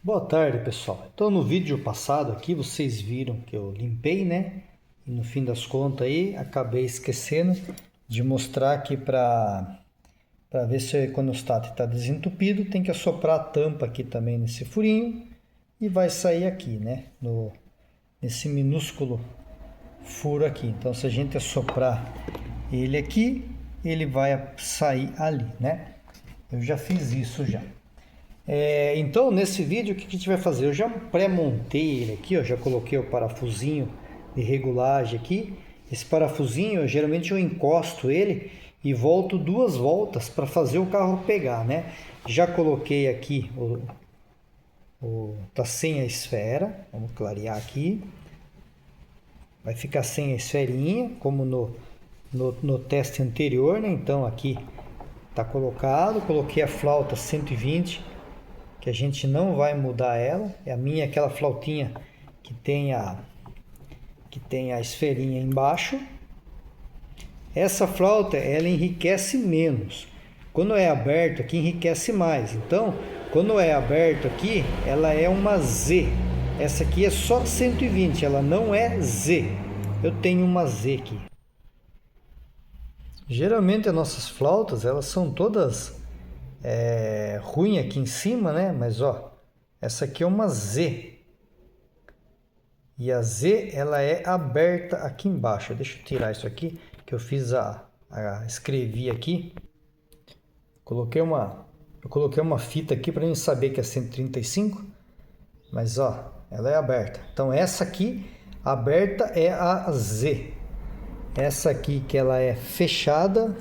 Boa tarde, pessoal. Então, no vídeo passado aqui, vocês viram que eu limpei, né? E no fim das contas aí, acabei esquecendo de mostrar aqui para ver se o econostato está desentupido. Tem que assoprar a tampa aqui também nesse furinho e vai sair aqui, né? Nesse minúsculo furo aqui. Então, se a gente assoprar ele aqui, ele vai sair ali, né? Eu já fiz isso já. Então, nesse vídeo, o que a gente vai fazer? Eu já pré-montei ele aqui, ó, já coloquei o parafusinho de regulagem aqui. Esse parafusinho, geralmente eu encosto ele e volto 2 voltas para fazer o carro pegar, né? Já coloquei aqui, tá sem a esfera, vamos clarear aqui. Vai ficar sem a esferinha, como no teste anterior, né? Então aqui tá colocado, coloquei a flauta 120, que a gente não vai mudar ela. É a minha, aquela flautinha que tem a esferinha embaixo. Essa flauta, ela enriquece menos. Quando é aberto aqui, enriquece mais. Então, quando é aberto aqui, ela é uma Z. Essa aqui é só 120, ela não é Z. Eu tenho uma Z aqui. Geralmente as nossas flautas, elas são todas ruim aqui em cima, né? Mas ó, essa aqui é uma Z. E a Z, ela é aberta aqui embaixo. Deixa eu tirar isso aqui, que eu fiz escrevi aqui. Eu coloquei uma fita aqui para a gente saber que é 135. Mas ó, ela é aberta. Então essa aqui, aberta, é a Z. Essa aqui, que ela é fechada,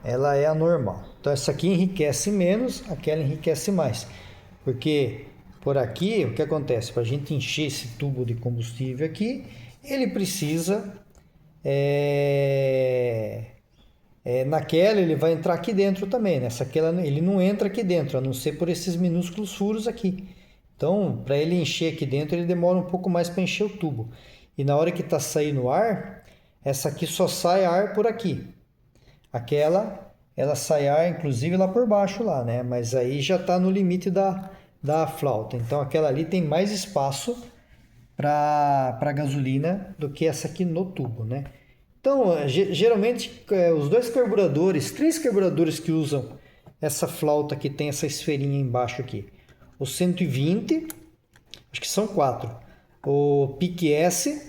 ela é a normal. Então essa aqui enriquece menos, aquela enriquece mais. Porque por aqui, o que acontece? Para a gente encher esse tubo de combustível aqui, ele precisa... naquela ele vai entrar aqui dentro também. Nessa aquela ele não entra aqui dentro, a não ser por esses minúsculos furos aqui. Então, para ele encher aqui dentro, ele demora um pouco mais para encher o tubo. E na hora que está saindo ar, essa aqui só sai ar por aqui. Aquela, ela sai ar, inclusive, lá por baixo, lá, né? Mas aí já está no limite da flauta. Então, aquela ali tem mais espaço para gasolina do que essa aqui no tubo, né? Então, geralmente, os três carburadores que usam essa flauta que tem essa esferinha embaixo aqui. O 120, acho que são 4. O PIC S,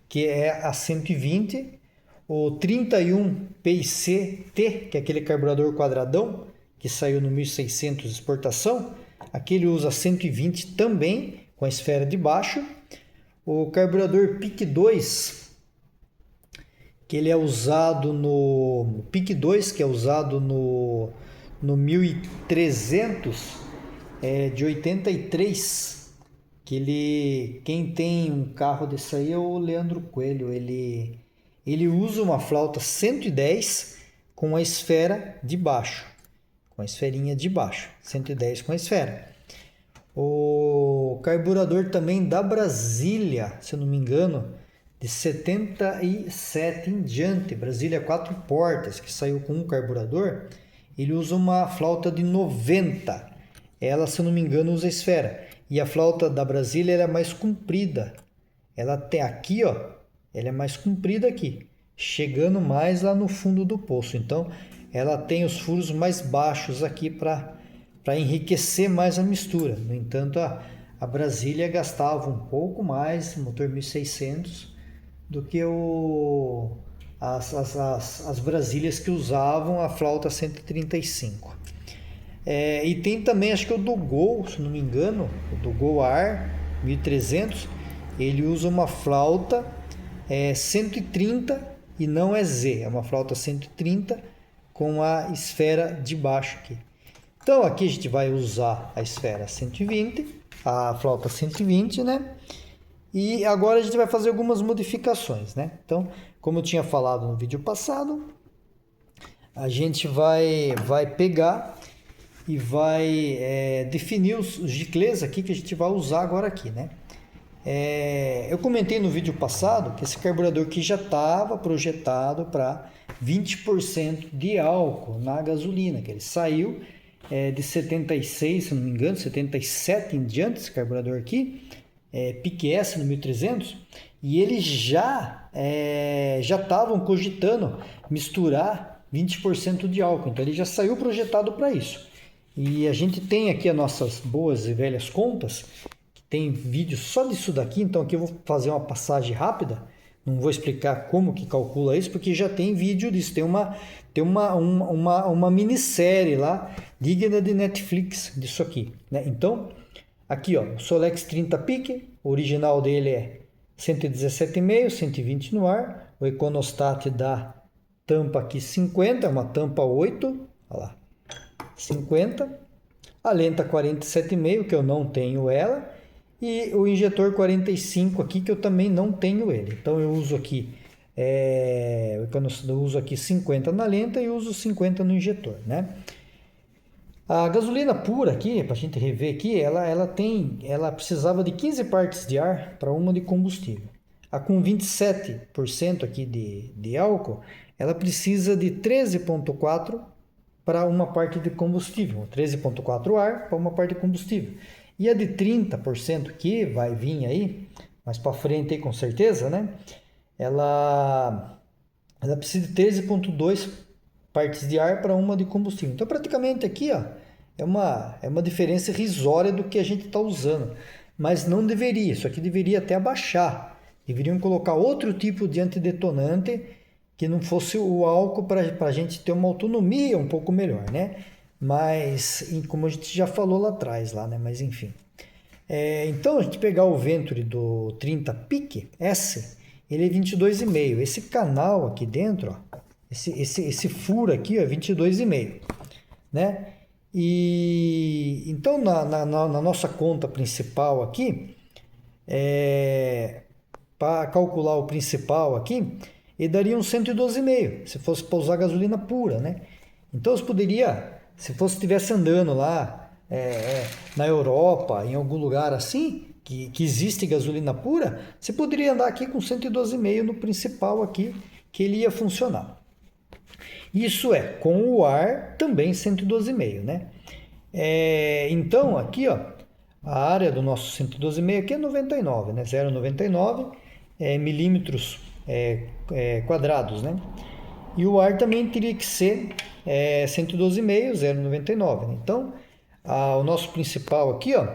que é a 120. O 31 PIC-T, que é aquele carburador quadradão, que saiu no 1600 de exportação. Aqui ele usa 120 também, com a esfera de baixo. O carburador PIC 2, que ele é usado no PIC 2, que é usado no 1300, de 83, que quem tem um carro desse aí é o Leandro Coelho. Ele usa uma flauta 110 com a esfera de baixo, com a esferinha de baixo, 110 com a esfera. O carburador também da Brasília, se eu não me engano, de 77 em diante, Brasília 4 portas, que saiu com um carburador, ele usa uma flauta de 90. Ela, se eu não me engano, usa esfera. E a flauta da Brasília ela é mais comprida. Ela tem aqui, ó, ela é mais comprida aqui, chegando mais lá no fundo do poço. Então, ela tem os furos mais baixos aqui para enriquecer mais a mistura. No entanto, a Brasília gastava um pouco mais, motor 1600, do que as Brasílias que usavam a flauta 135. E tem também, acho que o do Gol, se não me engano, o do Gol Ar 1300, ele usa uma flauta 130 e não é Z, é uma flauta 130 com a esfera de baixo aqui. Então aqui a gente vai usar a esfera 120, a flauta 120, né? E agora a gente vai fazer algumas modificações, né? Então, como eu tinha falado no vídeo passado, a gente vai pegar e vai definir os giclês aqui que a gente vai usar agora aqui, né? Eu comentei no vídeo passado que esse carburador aqui já estava projetado para 20% de álcool na gasolina, que ele saiu de 76, se não me engano, 77 em diante, esse carburador aqui, Pique S no 1300, e eles já estavam cogitando misturar 20% de álcool, então ele já saiu projetado para isso. E a gente tem aqui as nossas boas e velhas contas, que tem vídeo só disso daqui, então aqui eu vou fazer uma passagem rápida, não vou explicar como que calcula isso, porque já tem vídeo disso, tem uma minissérie lá, digna de Netflix, disso aqui, né? Então, aqui ó, o Solex 30 Pique, o original dele é 117,5, 120 no ar, o Econostat da tampa aqui 50, uma tampa 8, olha lá, 50, a lenta 47,5, que eu não tenho ela, e o injetor 45 aqui, que eu também não tenho ele. Então eu uso aqui, eu uso aqui 50 na lenta e uso 50 no injetor, né? A gasolina pura aqui, para a gente rever aqui, ela precisava de 15 partes de ar para uma de combustível. A com 27% aqui de álcool, ela precisa de 13,4 para uma parte de combustível, 13,4 ar para uma parte de combustível. E a de 30% que vai vir aí, mais para frente aí com certeza, né? Ela precisa de 13,2 partes de ar para uma de combustível. Então praticamente aqui ó, é uma diferença irrisória do que a gente está usando. Mas não deveria, isso aqui deveria até abaixar. Deveriam colocar outro tipo de antidetonante que não fosse o álcool para a gente ter uma autonomia um pouco melhor, né? Mas, como a gente já falou lá atrás, né? Mas enfim. Então, a gente pegar o Venturi do 30 Pique S, ele é 22,5. Esse canal aqui dentro, ó, esse furo aqui é 22,5, né? E então, na nossa conta principal aqui, para calcular o principal aqui, ele daria um 112,5, se fosse para usar gasolina pura, né? Então, você poderia, se você estivesse andando lá na Europa, em algum lugar assim, que existe gasolina pura, você poderia andar aqui com 112,5 no principal aqui, que ele ia funcionar. Isso com o ar também 112,5, né? Então, aqui, ó, a área do nosso 112,5 aqui é 99, né? 0,99 milímetros quadrados, né? E o ar também teria que ser 112,5, 0,99, né? Então, o nosso principal aqui, ó,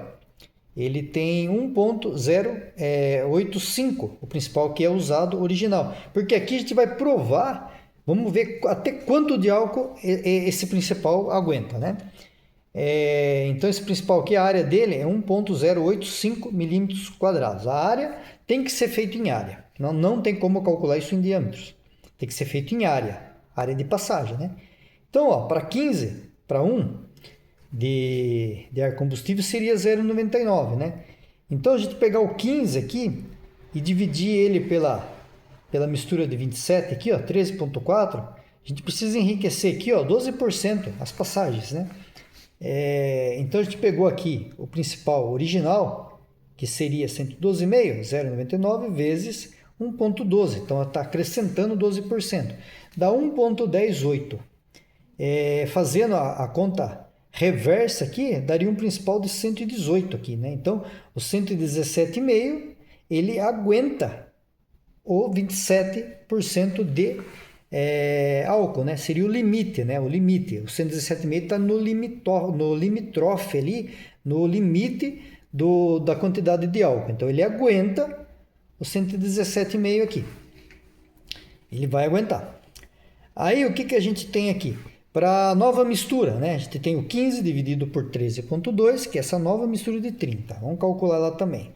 ele tem 1.085, o principal que é usado original. Porque aqui a gente vai provar, vamos ver até quanto de álcool esse principal aguenta, né? Então esse principal aqui, a área dele é 1.085 milímetros quadrados. A área tem que ser feita em área, não tem como calcular isso em diâmetros. Tem que ser feito em área de passagem, né? Então, para 15, para 1 de ar combustível seria 0,99, né? Então a gente pegar o 15 aqui e dividir ele pela mistura de 27 aqui, ó, 13,4, a gente precisa enriquecer aqui, ó, 12% as passagens, né? Então a gente pegou aqui o principal original, que seria 112,5, 0,99 vezes 1,12, então está acrescentando 12%, dá 1,108. Fazendo a conta reversa aqui, daria um principal de 118 aqui, né? Então, o 117,5, ele aguenta o 27% de álcool, né? Seria o limite, né? O limite. O 117,5 está no limitrofe ali, no limite da quantidade de álcool. Então, ele aguenta o 117,5 aqui. Ele vai aguentar. Aí, o que a gente tem aqui? Para a nova mistura, né? A gente tem o 15 dividido por 13,2, que é essa nova mistura de 30. Vamos calcular lá também.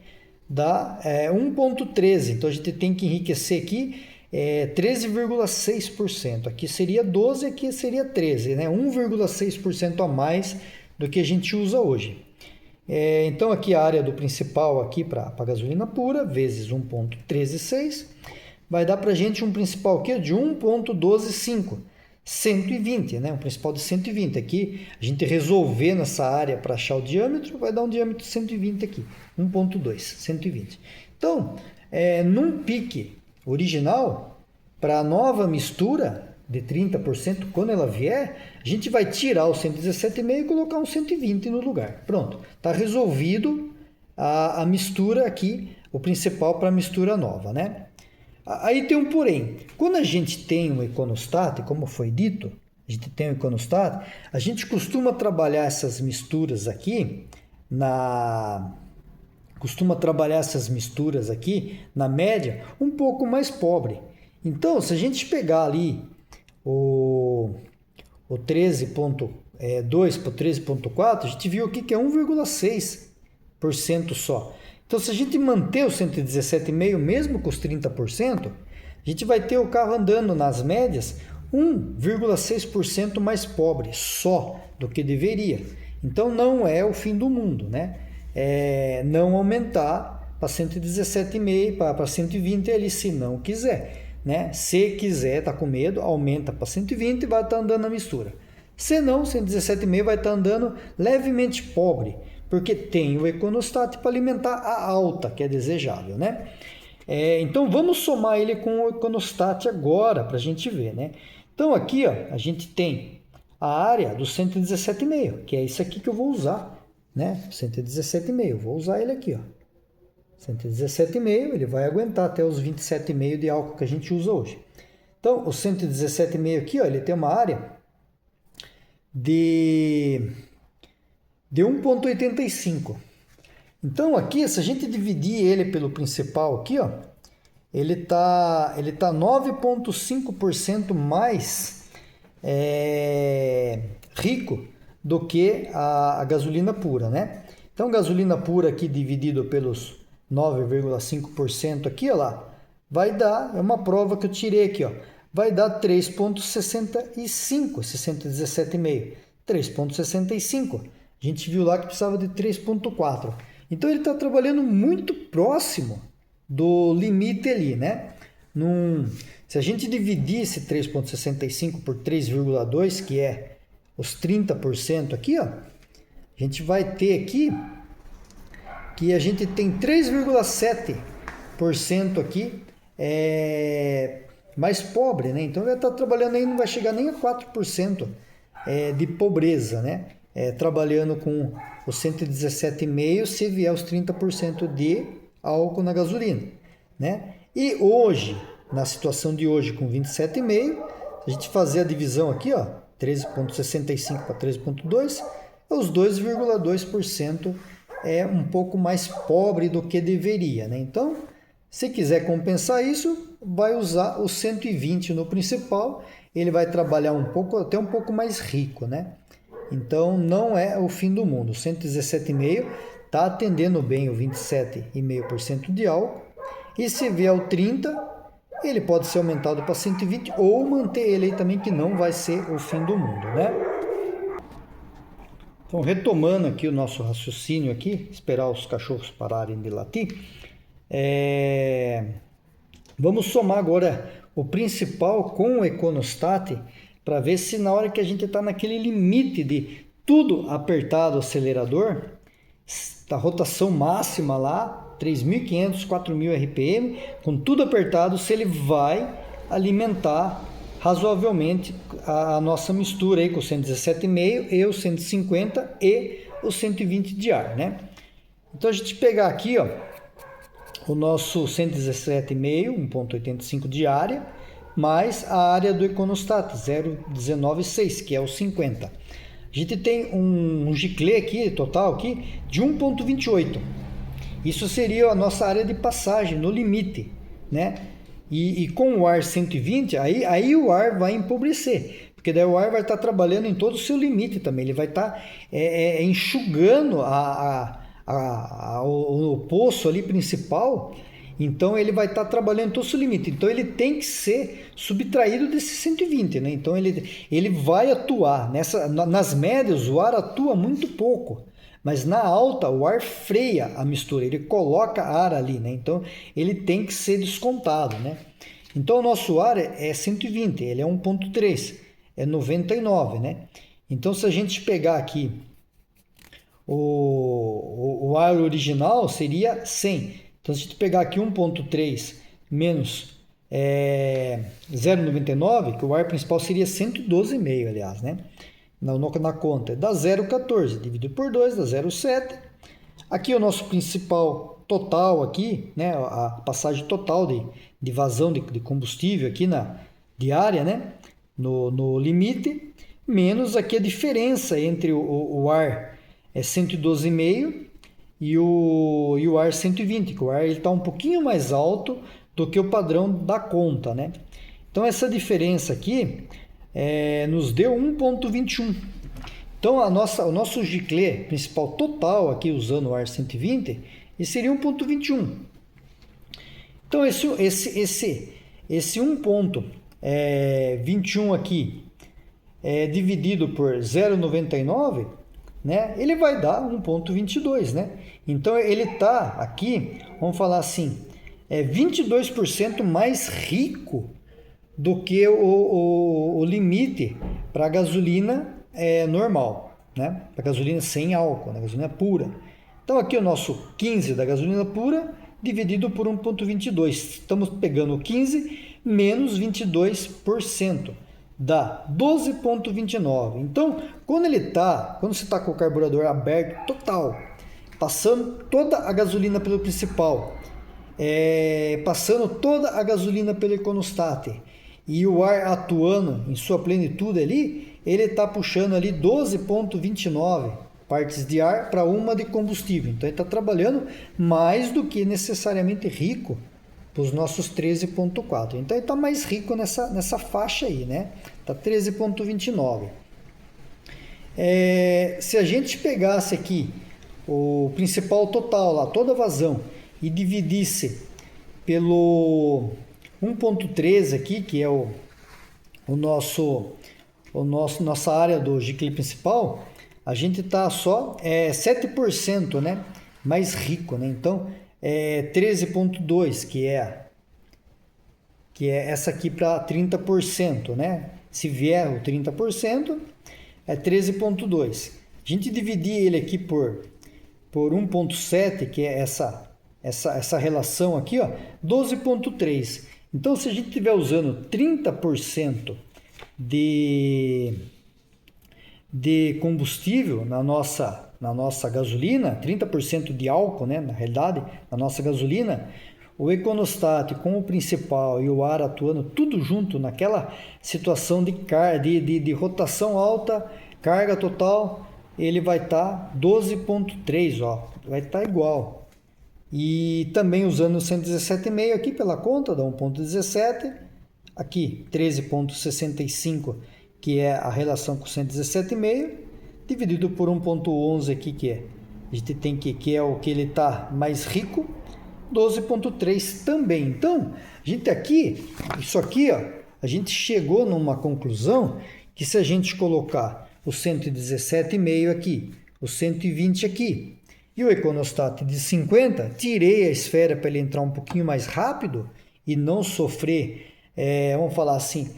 Dá 1,13. Então, a gente tem que enriquecer aqui 13,6%. Aqui seria 12, aqui seria 13, né? 1,6% a mais do que a gente usa hoje. Então, aqui a área do principal aqui para gasolina pura, vezes 1,136, vai dar para a gente um principal aqui de 1,125. 120, né? Um principal de 120. Aqui, a gente resolvendo essa área para achar o diâmetro, vai dar um diâmetro de 120 aqui. 1,2, 120. Então, num pique original, para a nova mistura, de 30%, quando ela vier, a gente vai tirar o 117,5 e colocar um 120 no lugar. Pronto, está resolvido a mistura aqui, o principal para a mistura nova, né? Aí tem um porém. Quando a gente tem um econostat, como foi dito, a gente tem um econostat, a gente costuma trabalhar essas misturas aqui na média um pouco mais pobre. Então, se a gente pegar ali o 13.2 para o 13.4, a gente viu aqui que é 1,6% só. Então, se a gente manter o 117,5 mesmo com os 30%, a gente vai ter o carro andando nas médias 1,6% mais pobre só do que deveria. Então, não é o fim do mundo, né? Não aumentar para 117,5 para 120 ali, se não quiser, né? Se quiser, tá com medo, aumenta para 120 e vai estar andando na mistura. Se não, 117,5 vai estar andando levemente pobre, porque tem o econostat para alimentar a alta, que é desejável, né? Então vamos somar ele com o econostat agora para a gente ver, né? Então aqui, ó, a gente tem a área do 117,5, que é isso aqui que eu vou usar, né? 117,5, vou usar ele aqui, ó. 117,5, ele vai aguentar até os 27,5 de álcool que a gente usa hoje. Então, o 117,5 aqui, ó, ele tem uma área de 1,85. Então, aqui, se a gente dividir ele pelo principal aqui, ó, ele tá 9,5% mais rico do que a gasolina pura, né? Então, gasolina pura aqui dividido pelos 9,5% aqui, ó lá, vai dar, é uma prova que eu tirei aqui, ó, vai dar 3,65, 117,5, 3,65. A gente viu lá que precisava de 3,4. Então ele está trabalhando muito próximo do limite ali, né? Se a gente dividir esse 3,65 por 3,2, que é os 30% aqui, ó, a gente vai ter aqui que a gente tem 3,7% aqui mais pobre, né? Então ele está trabalhando aí, não vai chegar nem a 4% de pobreza, né? Trabalhando com os 117,5 se vier os 30% de álcool na gasolina, né? E hoje, na situação de hoje com 27,5, a gente fazer a divisão aqui, ó, 13,65 para 13,2, os 2,2% é um pouco mais pobre do que deveria, né? Então, se quiser compensar isso, vai usar o 120 no principal, ele vai trabalhar até um pouco mais rico, né? Então, não é o fim do mundo. O 117,5 está atendendo bem o 27,5% de álcool, e se vier o 30, ele pode ser aumentado para 120 ou manter ele aí também, que não vai ser o fim do mundo, né? Então, retomando aqui o nosso raciocínio aqui, esperar os cachorros pararem de latir, vamos somar agora o principal com o econostat para ver se na hora que a gente está naquele limite de tudo apertado o acelerador, a rotação máxima lá, 3.500, 4.000 RPM, com tudo apertado, se ele vai alimentar razoavelmente a nossa mistura aí com o 117,5 e o 150 e o 120 de ar, né? Então a gente pegar aqui, ó, o nosso 117,5, 1,85 de área, mais a área do econostat, 0,196, que é o 50. A gente tem um giclê aqui, total aqui, de 1,28. Isso seria a nossa área de passagem, no limite, né? E com o ar 120, aí o ar vai empobrecer, porque daí o ar vai estar trabalhando em todo o seu limite também. Ele vai estar enxugando o poço ali principal, então ele vai estar trabalhando em todo o seu limite. Então ele tem que ser subtraído desse 120, né? Então ele vai atuar nas médias, o ar atua muito pouco. Mas na alta, o ar freia a mistura, ele coloca ar ali, né? Então, ele tem que ser descontado, né? Então, o nosso ar é 120, ele é 1,3, é 99, né? Então, se a gente pegar aqui o ar original, seria 100. Então, se a gente pegar aqui 1,3 menos 0,99, que o ar principal seria 112,5, aliás, né? Na conta, dá 0,14, dividido por 2, dá 0,7. Aqui o nosso principal total aqui, né? A passagem total de vazão de combustível aqui na diária, né? No limite, menos aqui a diferença entre o ar 112,5 e o ar 120, que o ar está um pouquinho mais alto do que o padrão da conta, né? Então essa diferença aqui nos deu 1,21. Então o nosso giclê principal total aqui usando o ar 120, esse seria 1,21. Então esse 1,21 aqui dividido por 0,99, né? Ele vai dar 1,22, né? Então ele está aqui, vamos falar assim, 22% mais rico do que o limite para a gasolina normal, né? Para gasolina sem álcool, né? Gasolina pura. Então aqui o nosso 15 da gasolina pura dividido por 1,22. Estamos pegando 15 menos 22%. Dá 12,29. Então, quando você está com o carburador aberto total, passando toda a gasolina pelo principal, passando toda a gasolina pelo econostat e o ar atuando em sua plenitude ali, ele está puxando ali 12,29 partes de ar para uma de combustível. Então ele está trabalhando mais do que necessariamente rico para os nossos 13,4. Então ele está mais rico nessa faixa aí, né? Está 13,29. Se a gente pegasse aqui o principal total lá, toda a vazão, e dividisse pelo 1,13 aqui, que é nossa área do giclê principal, a gente está só 7%, né? Mais rico, né? Então 13,2, que é essa aqui para 30%, né? Se vier o 30%, é 13,2. A gente dividir ele aqui por 1,7, que é essa relação aqui, ó, 12,3. Então, se a gente estiver usando 30% de combustível na nossa gasolina, 30% de álcool, né, na realidade, na nossa gasolina, o econostat com o principal e o ar atuando tudo junto naquela situação de rotação alta, carga total, ele vai estar 12,3, ó, vai estar igual. E também usando o 117,5 aqui pela conta, dá 1,17, aqui 13,65, que é a relação com 117,5, dividido por 1,11 aqui, a gente tem que é o que ele está mais rico, 12,3 também. Então, isso aqui, ó, a gente chegou numa conclusão que se a gente colocar o 117,5 aqui, o 120 aqui e o econostat de 50, tirei a esfera para ele entrar um pouquinho mais rápido e não sofrer, vamos falar assim,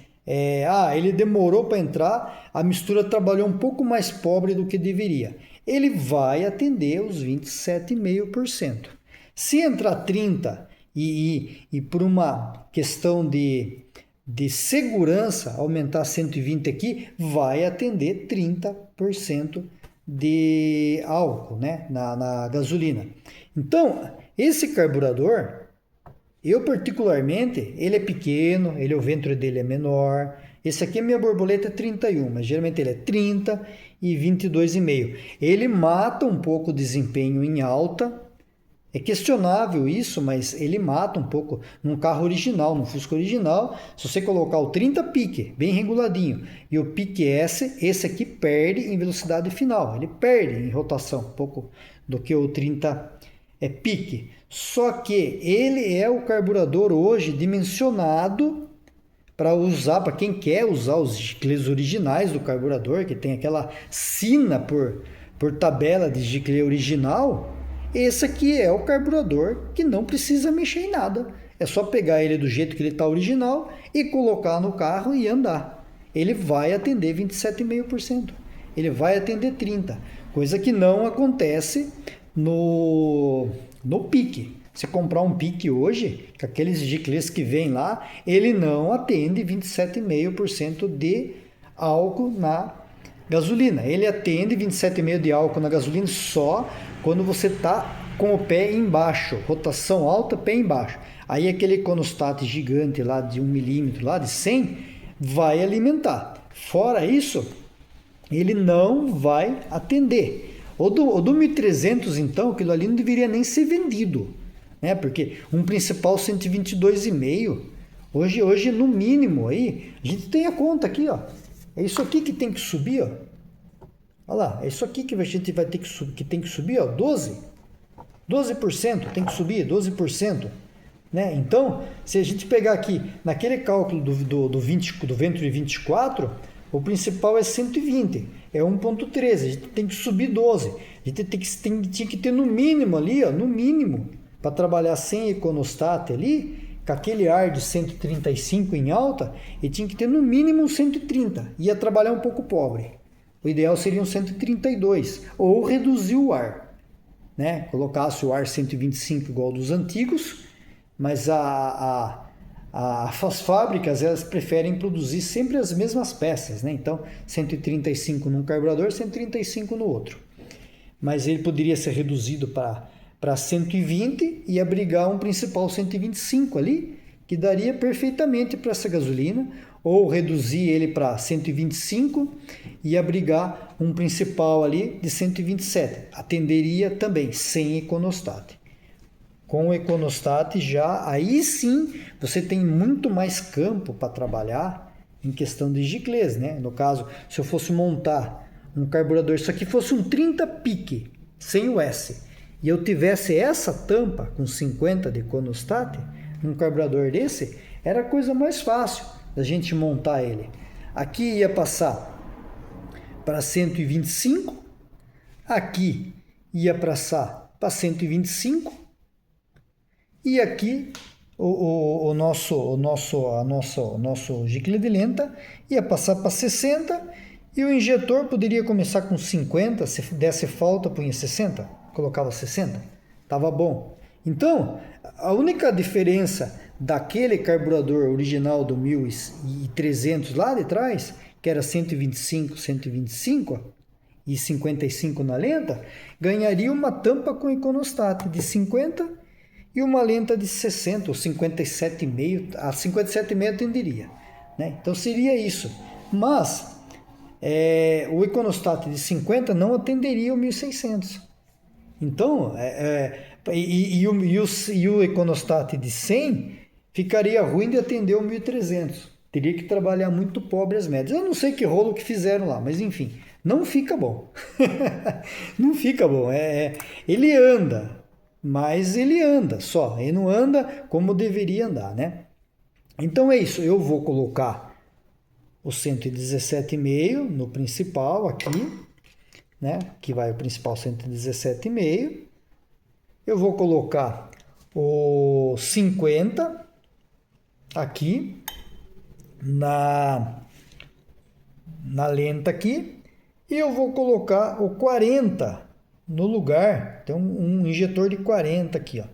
ele demorou para entrar, a mistura trabalhou um pouco mais pobre do que deveria. Ele vai atender os 27,5%. Se entrar 30% e por uma questão de segurança aumentar 120 aqui, vai atender 30% de álcool, né, na gasolina. Então, esse carburador, eu particularmente, ele é pequeno, o ventre dele é menor. Esse aqui, a minha borboleta é 31, mas geralmente ele é 30 e 22,5. Ele mata um pouco o desempenho em alta. É questionável isso, mas ele mata um pouco num carro original, num Fusca original. Se você colocar o 30 pique, bem reguladinho, e o pique S, esse aqui perde em velocidade final. Ele perde em rotação um pouco do que o 30 pique. Só que ele é o carburador hoje dimensionado para usar, para quem quer usar os giclês originais do carburador, que tem aquela sina por tabela de giclê original. Esse aqui é o carburador que não precisa mexer em nada. É só pegar ele do jeito que ele está original e colocar no carro e andar. Ele vai atender 27,5%. Ele vai atender 30%. Coisa que não acontece no pique. Você comprar um pique hoje, com aqueles giclês que vem lá, ele não atende 27,5% de álcool na gasolina. Ele atende 27,5% de álcool na gasolina só quando você está com o pé embaixo, rotação alta, pé embaixo. Aí aquele econostat gigante lá de 1 milímetro, lá de 100, vai alimentar. Fora isso, ele não vai atender. O do 1300, então, aquilo ali não deveria nem ser vendido, né? Porque um principal 122,5, hoje no mínimo aí, a gente tem a conta aqui, ó. É isso aqui que tem que subir, ó. Olha lá, é isso aqui que a gente vai ter que tem que subir, ó, 12% tem que subir, 12%. Né? Então, se a gente pegar aqui, naquele cálculo do ventre 24, o principal é 120, é 1,13, a gente tem que subir 12. A gente tinha que ter no mínimo ali, ó, no mínimo, para trabalhar sem econostat ali, com aquele ar de 135 em alta, e tinha que ter no mínimo um 130. Ia trabalhar um pouco pobre. O ideal seria um 132, ou reduzir o ar, né? Colocasse o ar 125 igual dos antigos, mas as fábricas, elas preferem produzir sempre as mesmas peças, né? Então 135 num carburador, 135 no outro, mas ele poderia ser reduzido para 120 e abrigar um principal 125 ali, que daria perfeitamente para essa gasolina, ou reduzir ele para 125 e abrigar um principal ali de 127, atenderia também sem econostat. Com o econostat já, aí sim, você tem muito mais campo para trabalhar em questão de giclês, né? No caso, se eu fosse montar um carburador, isso aqui fosse um 30 pique, sem o S, e eu tivesse essa tampa com 50 de econostat, num carburador desse, era a coisa mais fácil da gente montar ele. Aqui ia passar para 125, aqui ia passar para 125, e aqui o nosso gicle de lenta ia passar para 60, e o injetor poderia começar com 50, se desse falta punha 60, colocava 60, estava bom. Então, a única diferença daquele carburador original do 1300 lá de trás, que era 125 e 55 na lenta, ganharia uma tampa com econostat de 50 e uma lenta de 60 ou 57,5, a 57,5 atenderia, né? Então seria isso. Mas o econostat de 50 não atenderia o 1600. Então, o econostat de 100 ficaria ruim de atender o 1300. Teria que trabalhar muito pobre as médias. Eu não sei que rolo que fizeram lá, mas enfim, não fica bom. Não fica bom. Ele anda, mas ele anda só. Ele não anda como deveria andar, né? Então é isso. Eu vou colocar o 117,5 no principal aqui, né? Que vai o principal 117,5. Eu vou colocar o 50 aqui na lenta aqui, e eu vou colocar o 40 no lugar. Tem um injetor de 40 aqui, ó.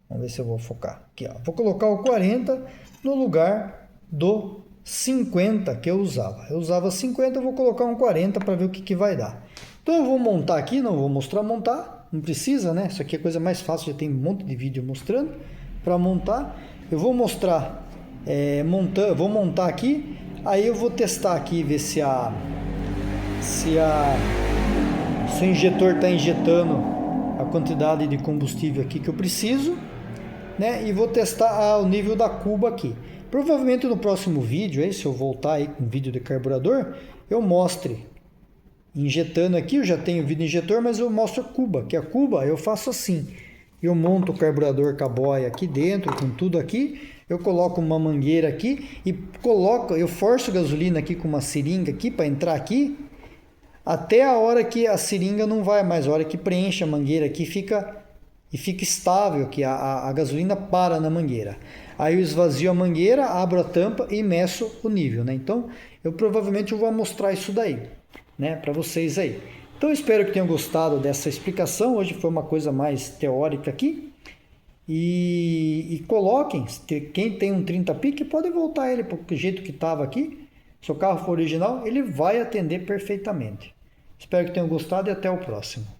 Vamos ver se eu vou focar aqui, ó. Vou colocar o 40 no lugar do 50 que eu usava. Eu usava 50, eu vou colocar um 40 para ver o que vai dar. Então eu vou montar aqui, não vou mostrar montar, não precisa, né? Isso aqui é a coisa mais fácil, já tem um monte de vídeo mostrando para montar. Eu vou mostrar vou montar aqui, aí eu vou testar aqui, ver se o injetor está injetando a quantidade de combustível aqui que eu preciso, né? E vou testar o nível da cuba aqui. Provavelmente no próximo vídeo, aí, se eu voltar aí com vídeo de carburador, eu mostre injetando aqui. Eu já tenho vídeo injetor, mas eu mostro a cuba, que a cuba eu faço assim. Eu monto o carburador com a boia aqui dentro, com tudo aqui. Eu coloco uma mangueira aqui e eu forço gasolina aqui com uma seringa aqui para entrar aqui, até a hora que a seringa não vai mais, a hora que preenche a mangueira aqui fica estável, que a gasolina para na mangueira. Aí eu esvazio a mangueira, abro a tampa e meço o nível, né? Então, eu provavelmente vou mostrar isso daí, né, para vocês aí. Então, eu espero que tenham gostado dessa explicação. Hoje foi uma coisa mais teórica aqui. e coloquem, quem tem um 30 pique pode voltar ele para o jeito que estava aqui. Se o carro for original, ele vai atender perfeitamente. Espero que tenham gostado e até o próximo.